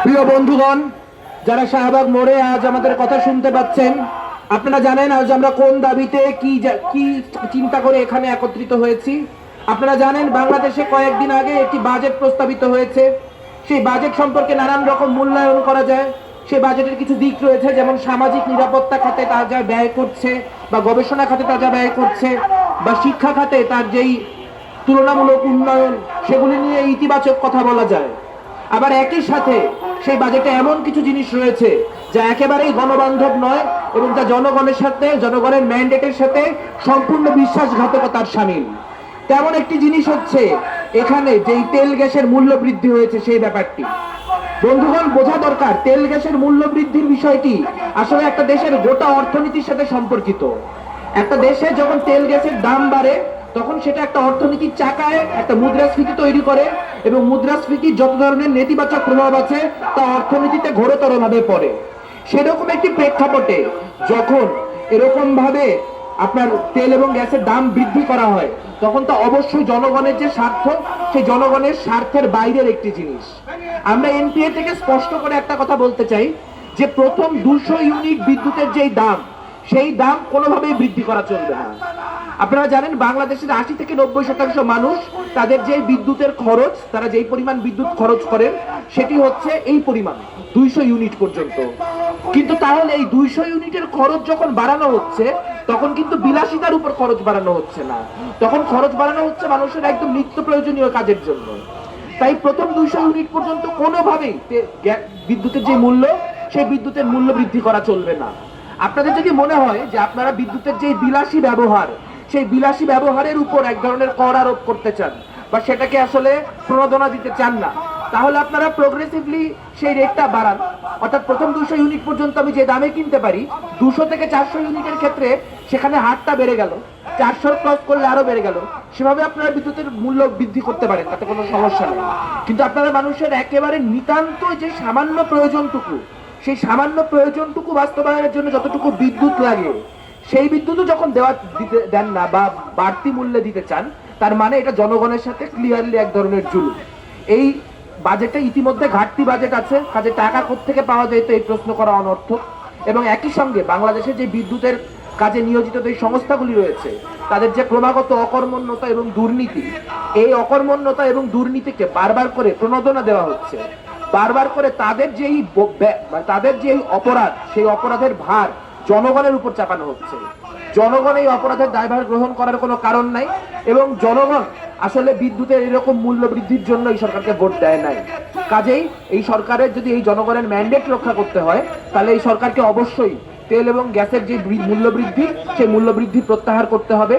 প্রিয় বন্ধুগণ, যারা শাহবাগ মোড়ে আজ আমাদের কথা শুনতে পাচ্ছেন, আপনারা জানেন আজ আমরা কোন দাবিতে কি চিন্তা করে এখানে একত্রিত হয়েছি। আপনারা জানেন বাংলাদেশে কয়েকদিন আগে একটি বাজেট প্রস্তাবিত হয়েছে। সেই বাজেট সম্পর্কে নানান রকম মূল্যায়ন করা যায়। সেই বাজেটের কিছু দিক রয়েছে, যেমন সামাজিক নিরাপত্তা খাতে তা যা ব্যয় করছে, বা গবেষণা খাতে তা যা ব্যয় করছে, বা শিক্ষা খাতে তার যেই তুলনামূলক উন্নয়ন, সেগুলি নিয়ে ইতিবাচক কথা বলা যায়। আবার একই সাথে সেই বাজেটে এমন কিছু জিনিস রয়েছে যা একেবারেই গণবান্ধব নয় এবং যা জনগণের সাথে, জনগণের ম্যান্ডেটের সাথে সম্পূর্ণ বিশ্বাসঘাতকতার শামিল। তেমন একটি জিনিস হচ্ছে এখানে যেই তেল গ্যাসের মূল্য বৃদ্ধি হয়েছে সেই ব্যাপারটি। বন্ধুগণ, বোঝা দরকার তেল গ্যাসের মূল্য বৃদ্ধির বিষয়টি আসলে একটা দেশের গোটা অর্থনীতির সাথে সম্পর্কিত। একটা দেশে যখন তেল গ্যাসের দাম বাড়ে তখন সেটা একটা অর্থনীতির চাকায় একটা মুদ্রাস্ফীতি তৈরি করে, এবং মুদ্রাস্ফীতির যত ধরনের নেতিবাচক প্রভাব আছে তা অর্থনীতিতে ঘোরতর ভাবে পড়ে। সেরকম একটি প্রেক্ষাপটে যখন এরকম ভাবে আপনার তেল এবং গ্যাসের দাম বৃদ্ধি করা হয়, তখন তো অবশ্যই জনগণের যে স্বার্থ, সেই জনগণের স্বার্থের বাইরের একটি জিনিস। আমরা এনপিএ থেকে স্পষ্ট করে একটা কথা বলতে চাই যে প্রথম 200 ইউনিট বিদ্যুতের যেই দাম, সেই দাম কোনোভাবেই বৃদ্ধি করা চলবে না। আপনারা জানেন বাংলাদেশের 80 থেকে 90% মানুষ তাদের যে বিদ্যুতের খরচ, তারা যেই পরিমাণ বিদ্যুৎ খরচ করেন সেটি হচ্ছে এই পরিমাণ 200 ইউনিট পর্যন্ত। কিন্তু তাহলে এই 200 ইউনিটের খরচ যখন বাড়ানো হচ্ছে, তখন কিন্তু বিলাসিতার উপর খরচ বাড়ানো হচ্ছে না, তখন খরচ বাড়ানো হচ্ছে মানুষের একদম নিত্য প্রয়োজনীয় কাজের জন্য। তাই প্রথম 200 ইউনিট পর্যন্ত কোনোভাবেই বিদ্যুতের যে মূল্য, সেই বিদ্যুতের মূল্য বৃদ্ধি করা চলবে না। আপনাদের যদি মনে হয় যে আপনারা বিদ্যুতের যে বিলাসী ব্যবহার, সেই বিলাসী ব্যবহারের উপর এক ধরনের কর আরোপ করতে চান, বা সেটাকে আসলে প্রণোদনা দিতে চান না, তাহলে আপনারা প্রোগ্রেসিভলি সেই রেটটা বাড়ান। অর্থাৎ প্রথম 200 ইউনিট পর্যন্ত আমি যে দামে কিনতে পারি, 200 থেকে 400 ইউনিটের ক্ষেত্রে সেখানে হারটা বেড়ে গেল, 400 ক্রস করলে আরো বেড়ে গেল। সেভাবে আপনারা বিদ্যুতের মূল্য বৃদ্ধি করতে পারেন, তাতে কোনো সমস্যা নেই। কিন্তু আপনারা মানুষের একেবারে নিতান্ত যে সামান্য প্রয়োজনটুকু, সেই সামান্য প্রয়োজনটুকু বাস্তবায়নের জন্য যতটুকু বিদ্যুৎ লাগে, সেই বিদ্যুৎও যখন দেন না বা বাড়তি মূল্যে দিতে চান, তার মানে এটা জনগণের সাথে ক্লিয়ারলি এক ধরনের জুলুম। এই বাজেটে ইতিমধ্যে ঘাটতি বাজেট আছে, কাজে টাকা কোত্থেকে পাওয়া যায় তো এই প্রশ্ন করা অনর্থক। এবং একই সঙ্গে বাংলাদেশে যে বিদ্যুতের কাজে নিয়োজিত যে সংস্থাগুলি রয়েছে, তাদের যে ক্রমাগত অকর্মণ্যতা এবং দুর্নীতি, এই অকর্মণ্যতা এবং দুর্নীতিকে বারবার করে প্রণোদনা দেওয়া হচ্ছে। বারবার করে তাদের যে অপরাধ, সেই অপরাধের ভার জনগণের উপর চাপানো হচ্ছে। জনগণ এই অপরাধের দায়ভার গ্রহণ করার কোনো কারণ নাই, এবং জনগণ আসলে বিদ্যুতের এরকম মূল্য বৃদ্ধির জন্য এই সরকারকে ভোট দেয় নাই। কাজেই এই সরকারের যদি এই জনগণের ম্যান্ডেট রক্ষা করতে হয়, তাহলে এই সরকারকে অবশ্যই তেল এবং গ্যাসের যে মূল্য বৃদ্ধি, সেই মূল্য বৃদ্ধি প্রত্যাহার করতে হবে।